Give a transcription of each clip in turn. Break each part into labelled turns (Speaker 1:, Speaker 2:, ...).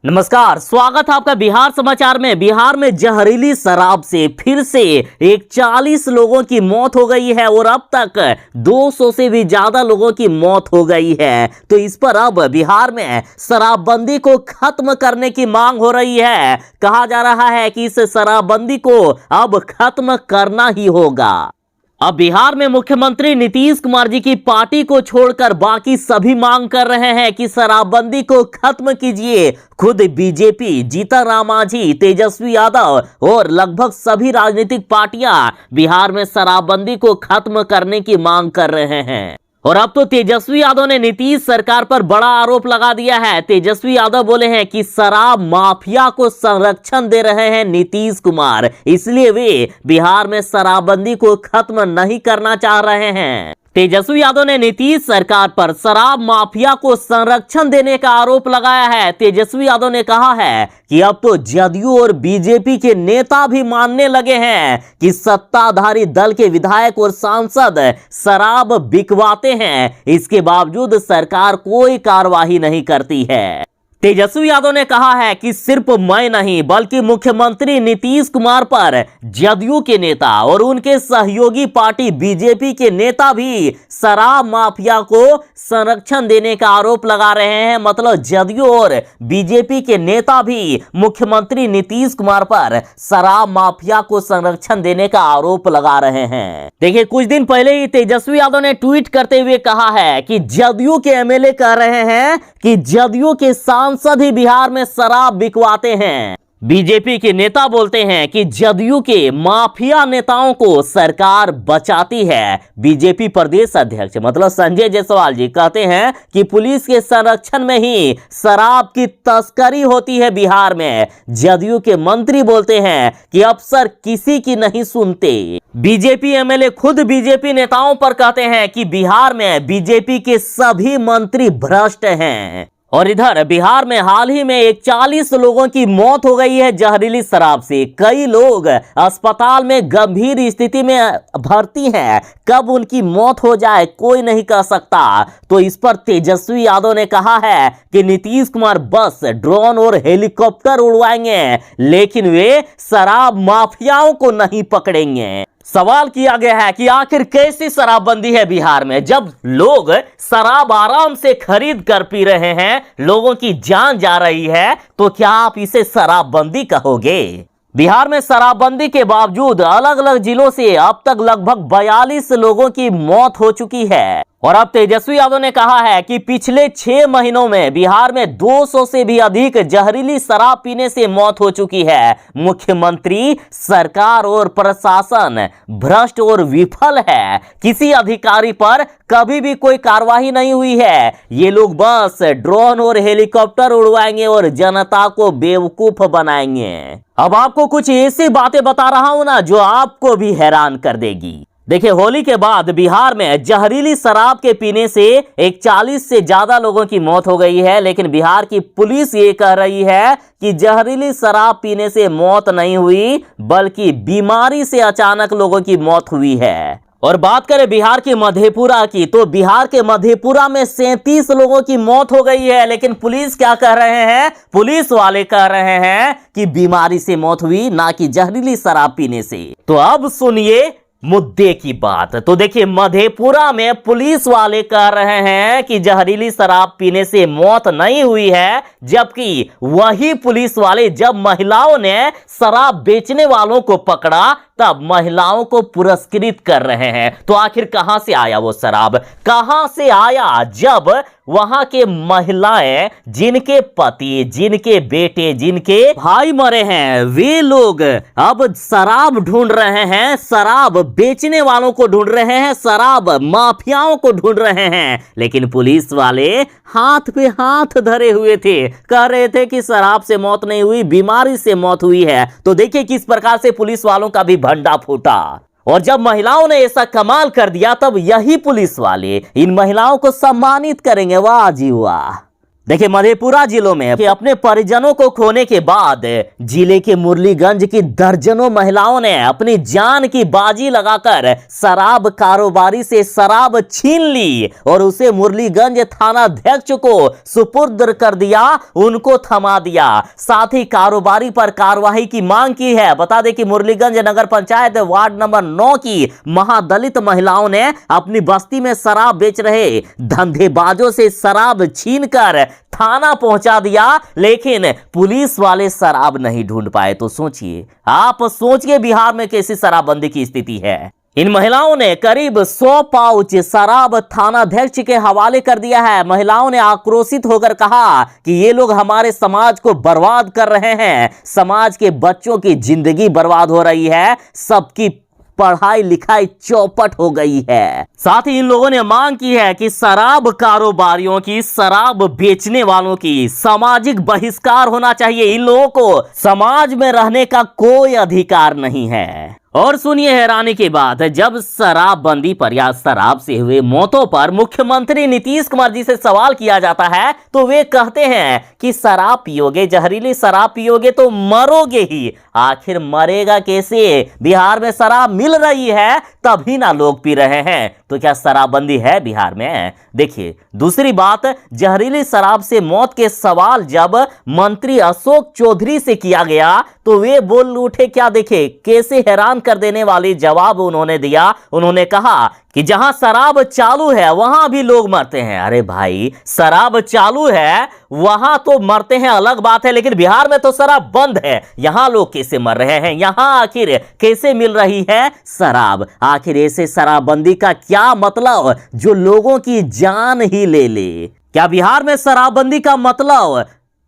Speaker 1: नमस्कार, स्वागत है आपका बिहार समाचार में। बिहार में जहरीली शराब से फिर से एक 40 लोगों की मौत हो गई है और अब तक 200 से भी ज्यादा लोगों की मौत हो गई है। तो इस पर अब बिहार में शराबबंदी को खत्म करने की मांग हो रही है। कहा जा रहा है कि इस शराबबंदी को अब खत्म करना ही होगा। अब बिहार में मुख्यमंत्री नीतीश कुमार जी की पार्टी को छोड़कर बाकी सभी मांग कर रहे हैं कि शराबबंदी को खत्म कीजिए। खुद बीजेपी, जीतन राम मांझी, तेजस्वी यादव और लगभग सभी राजनीतिक पार्टियां बिहार में शराबबंदी को खत्म करने की मांग कर रहे हैं। और अब तो तेजस्वी यादव ने नीतीश सरकार पर बड़ा आरोप लगा दिया है। तेजस्वी यादव बोले हैं कि शराब माफिया को संरक्षण दे रहे हैं नीतीश कुमार, इसलिए वे बिहार में शराबबंदी को खत्म नहीं करना चाह रहे हैं। तेजस्वी यादव ने नीतीश सरकार पर शराब माफिया को संरक्षण देने का आरोप लगाया है। तेजस्वी यादव ने कहा है कि अब तो जदयू और बीजेपी के नेता भी मानने लगे हैं कि सत्ताधारी दल के विधायक और सांसद शराब बिकवाते हैं, इसके बावजूद सरकार कोई कार्रवाई नहीं करती है। तेजस्वी यादव ने कहा है कि सिर्फ मैं नहीं बल्कि मुख्यमंत्री नीतीश कुमार पर जदयू के नेता और उनके सहयोगी पार्टी बीजेपी के नेता भी शराब माफिया को संरक्षण देने का आरोप लगा रहे हैं। मतलब जदयू और बीजेपी के नेता भी मुख्यमंत्री नीतीश कुमार पर शराब माफिया को संरक्षण देने का आरोप लगा रहे हैं। देखिए, कुछ दिन पहले ही तेजस्वी यादव ने ट्वीट करते हुए कहा है कि जदयू के एमएलए कह रहे हैं कि जदयू के सांसद ही बिहार में शराब बिकवाते हैं। बीजेपी के नेता बोलते हैं कि जदयू के माफिया नेताओं को सरकार बचाती है। बीजेपी प्रदेश अध्यक्ष मतलब संजय जायसवाल जी कहते हैं कि पुलिस के संरक्षण में ही शराब की तस्करी होती है बिहार में। जदयू के मंत्री बोलते हैं कि अफसर किसी की नहीं सुनते। बीजेपी एमएलए खुद बीजेपी नेताओं पर कहते हैं कि बिहार में बीजेपी के सभी मंत्री भ्रष्ट हैं। और इधर बिहार में हाल ही में एक 40 लोगों की मौत हो गई है जहरीली शराब से। कई लोग अस्पताल में गंभीर स्थिति में भर्ती हैं। कब उनकी मौत हो जाए कोई नहीं कह सकता। तो इस पर तेजस्वी यादव ने कहा है कि नीतीश कुमार बस ड्रोन और हेलीकॉप्टर उड़वाएंगे, लेकिन वे शराब माफियाओं को नहीं पकड़ेंगे। सवाल किया गया है कि आखिर कैसी शराबबंदी है बिहार में, जब लोग शराब आराम से खरीद कर पी रहे हैं, लोगों की जान जा रही है, तो क्या आप इसे शराबबंदी कहोगे? बिहार में शराबबंदी के बावजूद अलग अलग जिलों से अब तक लगभग 42 लोगों की मौत हो चुकी है। और अब तेजस्वी यादव ने कहा है कि पिछले 6 महीनों में बिहार में 200 से भी अधिक जहरीली शराब पीने से मौत हो चुकी है। मुख्यमंत्री, सरकार और प्रशासन भ्रष्ट और विफल है। किसी अधिकारी पर कभी भी कोई कार्रवाई नहीं हुई है। ये लोग बस ड्रोन और हेलीकॉप्टर उड़वाएंगे और जनता को बेवकूफ बनाएंगे। अब आपको कुछ ऐसी बातें बता रहा हूं ना जो आपको भी हैरान कर देगी। देखिए, होली के बाद बिहार में जहरीली शराब के पीने से एक 40 से ज्यादा लोगों की मौत हो गई है, लेकिन बिहार की पुलिस ये कह रही है कि जहरीली शराब पीने से मौत नहीं हुई बल्कि बीमारी से अचानक लोगों की मौत हुई है। और बात करें बिहार के मधेपुरा की, तो बिहार के मधेपुरा में 37 लोगों की मौत हो गई है, लेकिन पुलिस क्या कह रहे हैं? पुलिस वाले कह रहे हैं कि बीमारी से मौत हुई, ना कि जहरीली शराब पीने से। तो अब सुनिए मुद्दे की बात। तो देखिए, मधेपुरा में पुलिस वाले कह रहे हैं कि जहरीली शराब पीने से मौत नहीं हुई है, जबकि वही पुलिस वाले जब महिलाओं ने शराब बेचने वालों को पकड़ा तब महिलाओं को पुरस्कृत कर रहे हैं। तो आखिर कहां से आया वो शराब? कहां से आया जब वहां के महिलाएं, जिनके पति, जिनके बेटे, जिनके भाई मरे हैं, वे लोग अब शराब ढूंढ रहे हैं, शराब बेचने वालों को ढूंढ रहे हैं, शराब माफियाओं को ढूंढ रहे हैं। लेकिन पुलिस वाले हाथ पे हाथ धरे हुए थे, कह रहे थे कि शराब से मौत नहीं हुई, बीमारी से मौत हुई है। तो देखिए किस प्रकार से पुलिस वालों का भी भंडा फूटा। और जब महिलाओं ने ऐसा कमाल कर दिया तब यही पुलिस वाले इन महिलाओं को सम्मानित करेंगे। वाह जी वाह। देखिए मधेपुरा जिलों में कि अपने परिजनों को खोने के बाद जिले के मुरलीगंज की दर्जनों महिलाओं ने अपनी जान की बाजी लगाकर शराब कारोबारी से शराब छीन ली और उसे मुरलीगंज थाना अध्यक्ष को सुपुर्द कर दिया, उनको थमा दिया। साथ ही कारोबारी पर कार्रवाई की मांग की है। बता दें कि मुरलीगंज नगर पंचायत वार्ड नंबर 9 की महादलित महिलाओं ने अपनी बस्ती में शराब बेच रहे धंधेबाजों से शराब छीनकर थाना पहुंचा दिया, लेकिन पुलिस वाले शराब नहीं ढूंढ पाए। तो सोचिए, आप सोचिए बिहार में कैसी शराबबंदी की स्थिति है। इन महिलाओं ने करीब 100 पाउच शराब थानाध्यक्ष के हवाले कर दिया है। महिलाओं ने आक्रोशित होकर कहा कि ये लोग हमारे समाज को बर्बाद कर रहे हैं, समाज के बच्चों की जिंदगी बर्बाद हो रही है, सबकी पढ़ाई लिखाई चौपट हो गई है। साथ ही इन लोगों ने मांग की है कि शराब कारोबारियों की, शराब बेचने वालों की सामाजिक बहिष्कार होना चाहिए। इन लोगों को समाज में रहने का कोई अधिकार नहीं है। और सुनिए हैरानी की बात, जब शराबबंदी पर या शराब से हुए मौतों पर मुख्यमंत्री नीतीश कुमार जी से सवाल किया जाता है तो वे कहते हैं कि शराब पियोगे, जहरीली शराब पियोगे तो मरोगे ही। आखिर मरेगा कैसे? बिहार में शराब मिल रही है तभी ना लोग पी रहे हैं। तो क्या शराबबंदी है बिहार में? देखिए दूसरी बात, जहरीली शराब से मौत के सवाल जब मंत्री अशोक चौधरी से किया गया तो वे बोल उठे, क्या देखे कैसे हैरान कर देने वाली जवाब उन्होंने दिया। उन्होंने कहा कि जहां शराब चालू है वहां भी लोग मरते हैं। अरे भाई, शराब चालू है वहां तो मरते हैं अलग बात है, लेकिन बिहार में तो शराब बंद है, यहां लोग कैसे मर रहे हैं? यहां आखिर कैसे मिल रही है शराब? आखिर ऐसे शराबबंदी का क्या मतलब जो लोगों की जान ही ले ले? क्या बिहार में शराबबंदी का मतलब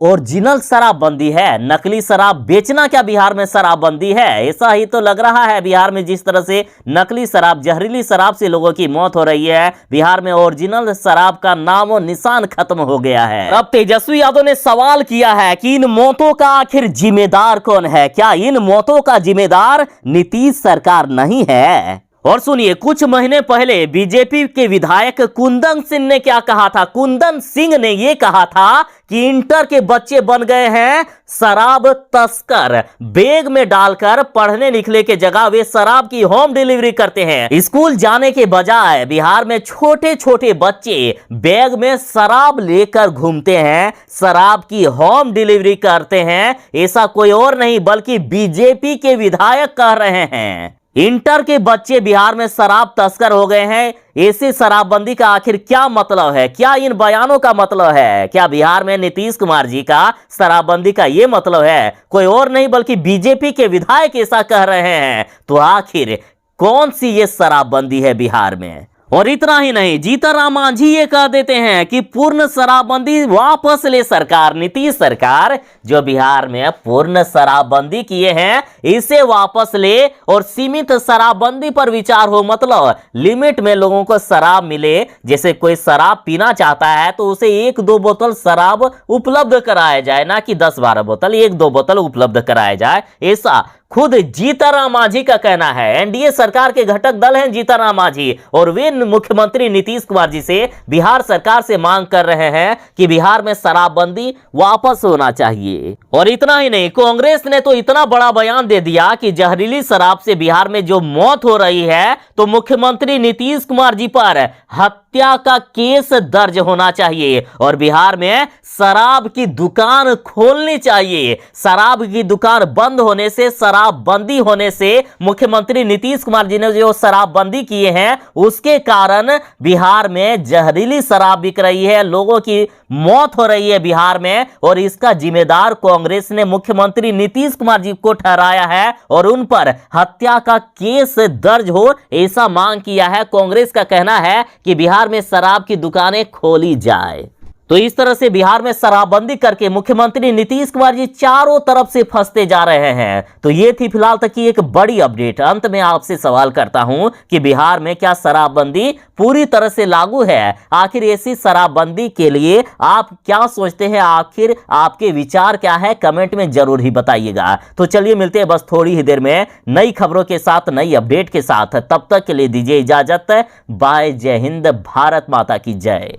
Speaker 1: ओरिजिनल शराबबंदी है? नकली शराब बेचना क्या बिहार में शराबबंदी है? ऐसा ही तो लग रहा है बिहार में। जिस तरह से नकली शराब, जहरीली शराब से लोगों की मौत हो रही है, बिहार में ओरिजिनल शराब का नामो निशान खत्म हो गया है। अब तेजस्वी यादव ने सवाल किया है कि इन मौतों का आखिर जिम्मेदार कौन है? क्या इन मौतों का जिम्मेदार नीतीश सरकार नहीं है? और सुनिए, कुछ महीने पहले बीजेपी के विधायक कुंदन सिंह ने क्या कहा था? कुंदन सिंह ने यह कहा था कि इंटर के बच्चे बन गए हैं शराब तस्कर। बैग में डालकर पढ़ने लिखने के जगह वे शराब की होम डिलीवरी करते हैं। स्कूल जाने के बजाय बिहार में छोटे छोटे बच्चे बैग में शराब लेकर घूमते हैं, शराब की होम डिलीवरी करते हैं। ऐसा कोई और नहीं बल्कि बीजेपी के विधायक कह रहे हैं। इंटर के बच्चे बिहार में शराब तस्कर हो गए हैं। ऐसी शराबबंदी का आखिर क्या मतलब है? क्या इन बयानों का मतलब है? क्या बिहार में नीतीश कुमार जी का शराबबंदी का यह मतलब है? कोई और नहीं बल्कि बीजेपी के विधायक ऐसा कह रहे हैं। तो आखिर कौन सी ये शराबबंदी है बिहार में? और इतना ही नहीं, जीतनराम मांझी ये कह देते हैं कि पूर्ण शराबबंदी वापस ले सरकार। नीतीश सरकार जो बिहार में पूर्ण शराबबंदी किए हैं इसे वापस ले और सीमित शराबबंदी पर विचार हो। मतलब लिमिट में लोगों को शराब मिले। जैसे कोई शराब पीना चाहता है तो उसे 1-2 बोतल शराब उपलब्ध कराया जाए, ना कि 10-12 बोतल, 1-2 बोतल उपलब्ध कराया जाए। ऐसा खुद जीतनराम मांझी का कहना है। एनडीए सरकार के घटक दल हैं जीतनराम मांझी और वे मुख्यमंत्री नीतीश कुमार जी से, बिहार सरकार से मांग कर रहे हैं कि बिहार में शराबबंदी वापस होना चाहिए। और इतना ही नहीं, कांग्रेस ने तो इतना बड़ा बयान दे दिया कि जहरीली शराब से बिहार में जो मौत हो रही है तो मुख्यमंत्री नीतीश कुमार जी पर हत्या का केस दर्ज होना चाहिए और बिहार में शराब की दुकान खोलनी चाहिए। शराब की दुकान बंद होने से, शराबबंदी होने से, मुख्यमंत्री नीतीश कुमार जी ने जो शराबबंदी किए हैं उसके कारण बिहार में जहरीली शराब बिक रही है, लोगों की मौत हो रही है बिहार में। और इसका जिम्मेदार कांग्रेस ने मुख्यमंत्री नीतीश कुमार जी को ठहराया है और उन पर हत्या का केस दर्ज हो, ऐसा मांग किया है। कांग्रेस का कहना है कि बिहार में शराब की दुकानें खोली जाए। तो इस तरह से बिहार में शराबबंदी करके मुख्यमंत्री नीतीश कुमार जी चारों तरफ से फंसते जा रहे हैं। तो ये थी फिलहाल तक की एक बड़ी अपडेट। अंत में आपसे सवाल करता हूं कि बिहार में क्या शराबबंदी पूरी तरह से लागू है? आखिर ऐसी शराबबंदी के लिए आप क्या सोचते हैं? आखिर आपके विचार क्या है? कमेंट में जरूर ही बताइएगा। तो चलिए मिलते हैं बस थोड़ी ही देर में नई खबरों के साथ, नई अपडेट के साथ। तब तक के लिए दीजिए इजाजत। बाय। जय हिंद। भारत माता की जय।